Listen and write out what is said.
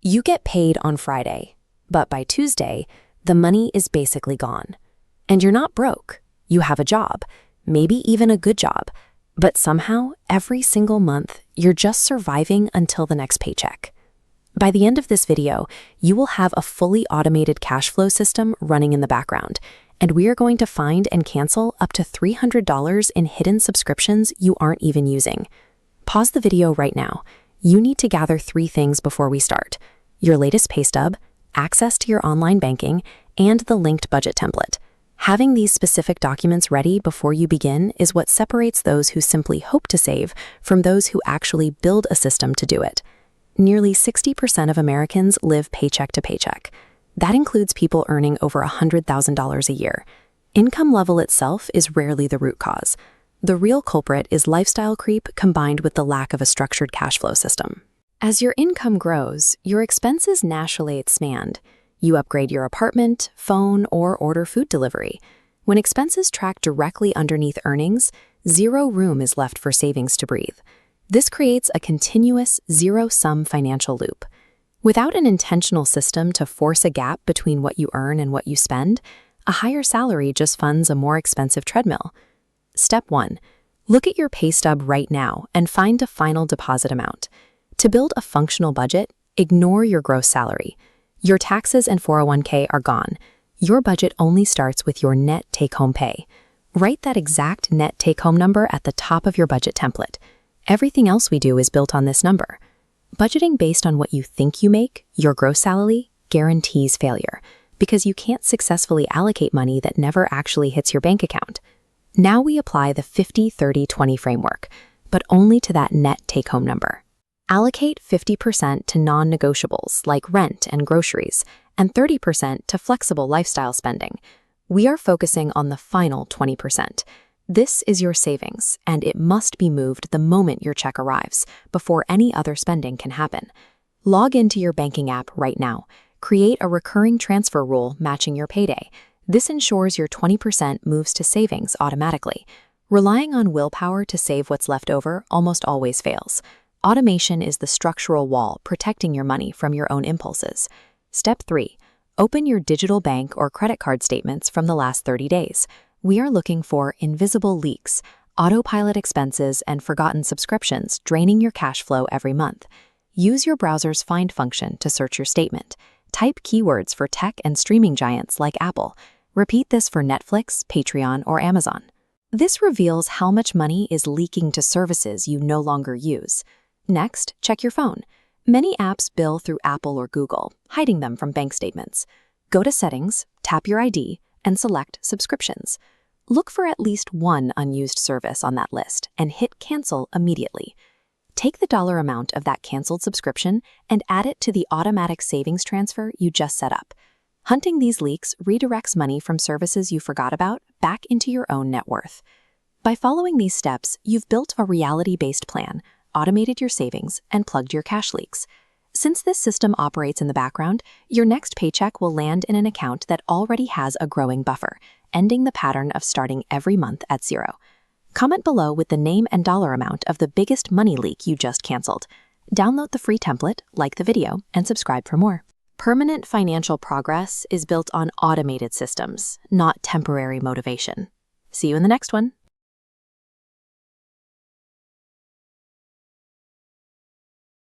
You get paid on Friday, but by Tuesday, the money is basically gone. And you're not broke. You have a job, maybe even a good job, but somehow, every single month, you're just surviving until the next paycheck. By the end of this video, you will have a fully automated cash flow system running in the background, and we are going to find and cancel up to $300 in hidden subscriptions you aren't even using. Pause the video right now. You need to gather 3 things before we start: your latest pay stub, access to your online banking, and the linked budget template. Having these specific documents ready before you begin is what separates those who simply hope to save from those who actually build a system to do it. Nearly 60% of Americans live paycheck to paycheck. That includes people earning over $100,000 a year. Income level itself is rarely the root cause. The real culprit is lifestyle creep combined with the lack of a structured cash flow system. As your income grows, your expenses naturally expand. You upgrade your apartment, phone, or order food delivery. When expenses track directly underneath earnings, zero room is left for savings to breathe. This creates a continuous, zero-sum financial loop. Without an intentional system to force a gap between what you earn and what you spend, a higher salary just funds a more expensive treadmill. Step 1. Look at your pay stub right now and find a final deposit amount. To build a functional budget, ignore your gross salary. Your taxes and 401k are gone. Your budget only starts with your net take-home pay. Write that exact net take-home number at the top of your budget template. Everything else we do is built on this number. Budgeting based on what you think you make, your gross salary, guarantees failure, because you can't successfully allocate money that never actually hits your bank account. Now we apply the 50-30-20 framework, but only to that net take-home number. Allocate 50% to non-negotiables like rent and groceries, and 30% to flexible lifestyle spending. We are focusing on the final 20%. This is your savings, and it must be moved the moment your check arrives, before any other spending can happen. Log into your banking app right now. Create a recurring transfer rule matching your payday. This ensures your 20% moves to savings automatically. Relying on willpower to save what's left over almost always fails. Automation is the structural wall protecting your money from your own impulses. Step 3. Open your digital bank or credit card statements from the last 30 days. We are looking for invisible leaks, autopilot expenses, and forgotten subscriptions draining your cash flow every month. Use your browser's Find function to search your statement. Type keywords for tech and streaming giants like Apple. Repeat this for Netflix, Patreon, or Amazon. This reveals how much money is leaking to services you no longer use. Next, check your phone. Many apps bill through Apple or Google, hiding them from bank statements. Go to Settings, tap your ID, and select Subscriptions. Look for at least one unused service on that list and hit Cancel immediately. Take the dollar amount of that canceled subscription and add it to the automatic savings transfer you just set up. Hunting these leaks redirects money from services you forgot about back into your own net worth. By following these steps, you've built a reality-based plan, automated your savings, and plugged your cash leaks. Since this system operates in the background, your next paycheck will land in an account that already has a growing buffer, ending the pattern of starting every month at zero. Comment below with the name and dollar amount of the biggest money leak you just canceled. Download the free template, like the video, and subscribe for more. Permanent financial progress is built on automated systems, not temporary motivation. See you in the next one.